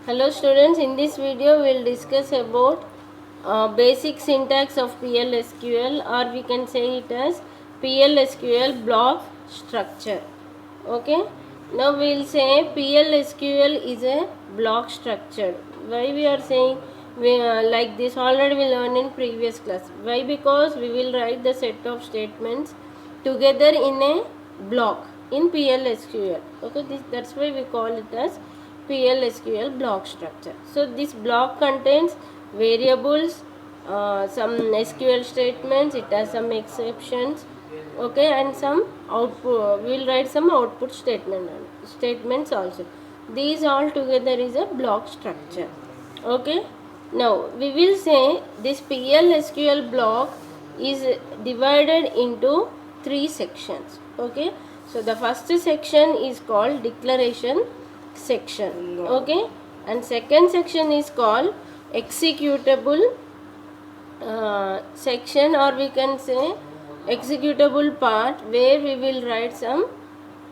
Hello students, in this video we will discuss about basic syntax of PLSQL, or we can say it as PLSQL block structure. Okay, now we will say PLSQL is a block structure. Why we are saying like this? Already we learned in previous class. Why? Because we will write the set of statements together in a block in PLSQL. Okay, that's why we call it as PLSQL block structure. So this block contains variables, some SQL statements, it has some exceptions, okay, and some output. We will write some output statements also. These all together is a block structure. Okay. Now we will say this PLSQL block is divided into three sections. Okay. So the first section is called declaration section. Okay. And second section is called executable section, or we can say executable part, where we will write some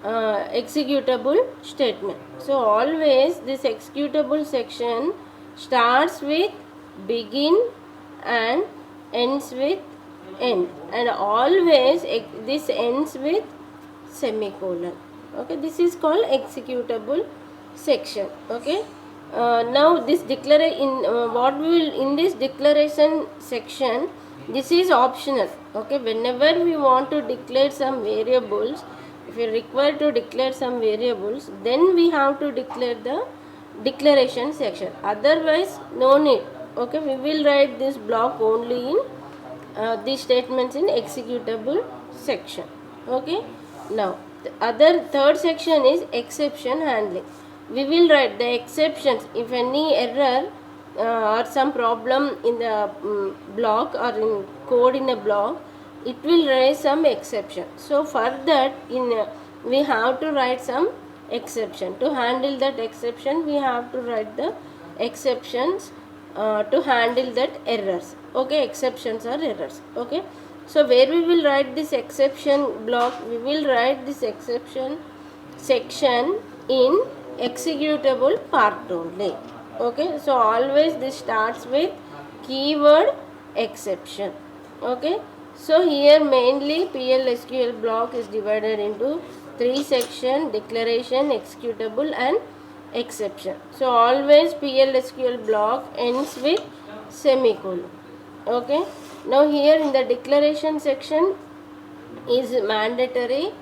executable statement. So always this executable section starts with begin and ends with end, and always this ends with semicolon. Okay, this is called executable section. Okay, now this what we will in this declaration section, this is optional. Okay, whenever we want to declare some variables, if we are required to declare some variables, then we have to declare the declaration section. Otherwise, no need. Okay, we will write this block only in these statements in executable section. Okay, now the third section is exception handling. We will write the exceptions. If any error or some problem in the block or in code in a block, it will raise some exception. So for that, we have to write some exception. To handle that exception, we have to write the exceptions to handle that errors. Okay, exceptions or errors. Okay, so where we will write this exception block, we will write this exception section in executable part only. Okay, so always this starts with keyword exception. Okay, so here mainly PLSQL block is divided into three sections: declaration, executable and exception. So always PLSQL block ends with semicolon. Okay, now here in the declaration section is mandatory,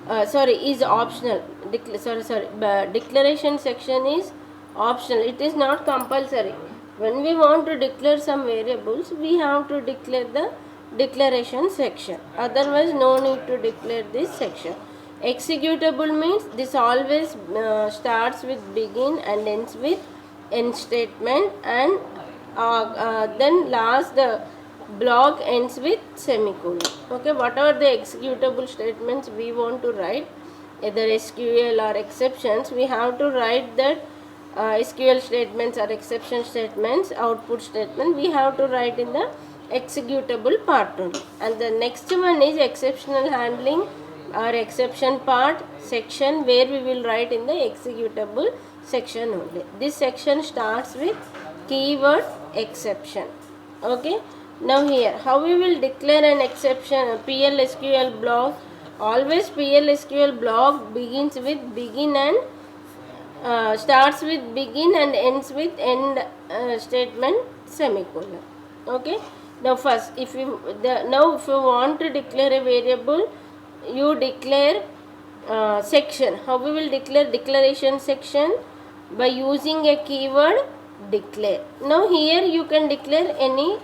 is optional. Declaration section is optional, it is not compulsory. When we want to declare some variables, we have to declare the declaration section, otherwise no need to declare this section. Executable means this always starts with begin and ends with end statement, and then last the block ends with semicolon. Okay, whatever the executable statements we want to write, either SQL or exceptions, we have to write that SQL statements or exception statements, output statement, we have to write in the executable part only. And the next one is exceptional handling or exception part section, where we will write in the executable section only. This section starts with keyword exception. Okay, now here how we will declare an exception PLSQL block. Always PLSQL block begins with begin and starts with begin and ends with end statement semicolon. Okay, now first if you want to declare a variable, you declare section. How we will declare declaration section? By using a keyword declare. Now here you can declare any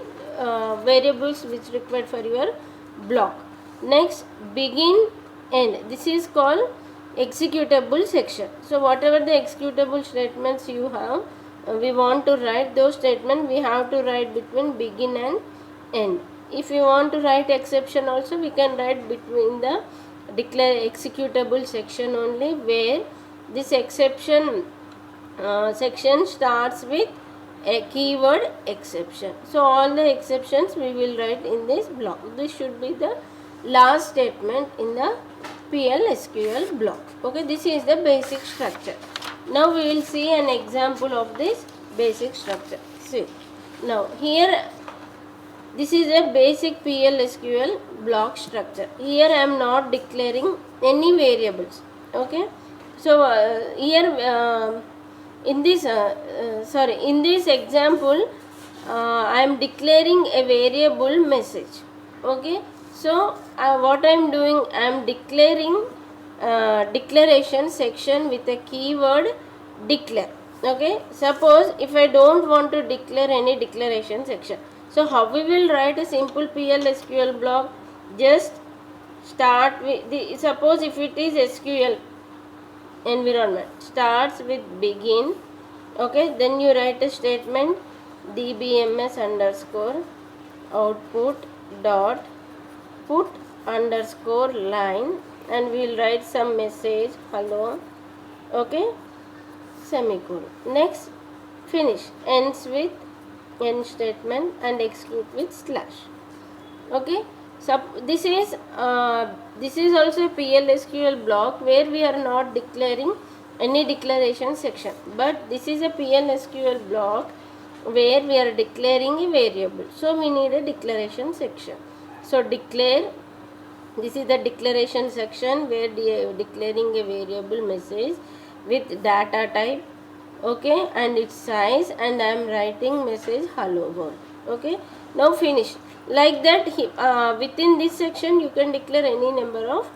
variables which required for your block. Next, begin end, this is called executable section. So whatever the executable statements you have, we want to write those statements, we have to write between begin and end. If you want to write exception also, we can write between the declare executable section only, where this exception section starts with a keyword exception. So all the exceptions we will write in this block. This should be the last statement in the PLSQL block. Okay, this is the basic structure. Now we will see an example of this basic structure. See, now here this is a basic PLSQL block structure. Here I am not declaring any variables. Okay, so here in this in this example I am declaring a variable message. Okay, so what I am doing, I am declaring declaration section with a keyword declare. Okay, suppose if I don't want to declare any declaration section, so how we will write a simple PLSQL block? Just start with the, suppose if it is SQL environment, starts with begin. Okay, then you write a statement dbms underscore output dot put underscore line, and we will write some message hello. Okay, semicolon. Next, finish, ends with end statement and execute with slash. Okay, so this is also a PLSQL block where we are not declaring any declaration section, but this is a PLSQL block where we are declaring a variable, so we need a declaration section. So declare, this is the declaration section where declaring a variable message with data type, okay, and its size, and I am writing message hello world. Okay, now finish. Like that, within this section you can declare any number of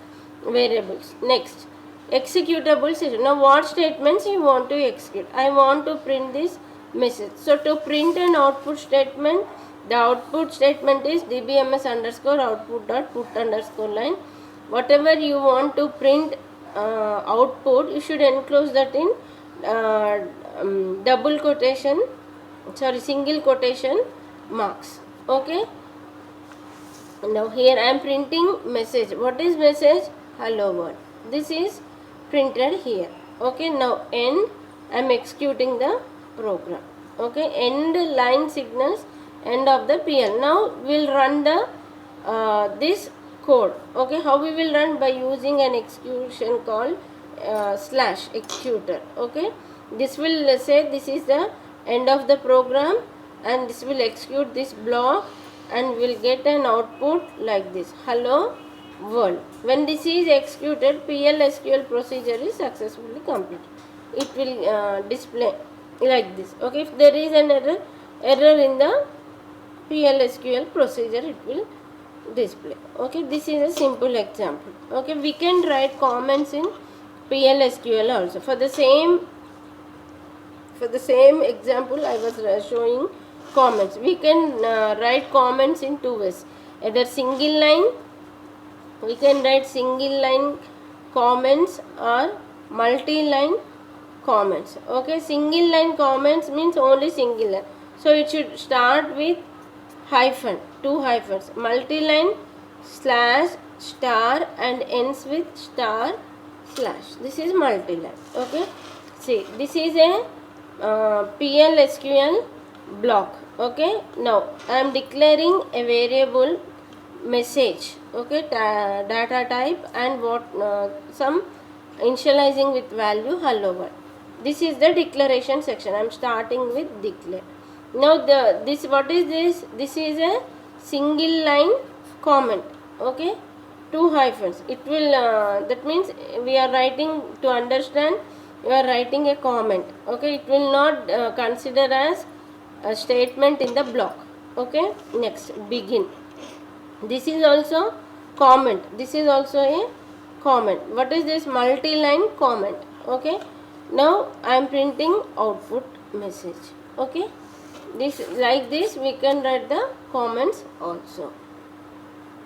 variables. Next, executable section. Now what statements you want to execute? I want to print this message. So to print an output statement, the output statement is dbms underscore output dot put underscore line. Whatever you want to print output, you should enclose that in double quotation, single quotation marks. Okay, now here I am printing message. What is message? Hello world. This is printed here. Okay, now end, I am executing the program. Okay, end line signals end of the PL. Now we will run the this code. Okay, how we will run? By using an execution called slash executor. Okay, this will say this is the end of the program, and this will execute this block, and will get an output like this, hello world. When this is executed, PLSQL procedure is successfully completed. It will display like this. Okay, if there is an error in the PLSQL procedure, it will display. Okay, this is a simple example. Okay, we can write comments in PLSQL also. For the same example I was showing comments, we can write comments in two ways. Either single line, we can write single line comments, or multi-line comments. Okay, single line comments means only single line, so it should start with hyphen, two hyphens. Multi-line slash star and ends with star slash. This is multi-line. Okay, see, this is a PLSQL block. Okay, now I am declaring a variable message. Okay, data type and what some initializing with value hello world. This is the declaration section. I am starting with declare. Now this, what is this? This is a single line comment. Okay, two hyphens. It will that means we are writing, to understand, you are writing a comment. Okay, it will not consider as a statement in the block. Okay, next, begin. This is also comment. This is also a comment. What is this? Multi-line comment. Okay, now I am printing output message. Okay, this, like this we can write the comments also.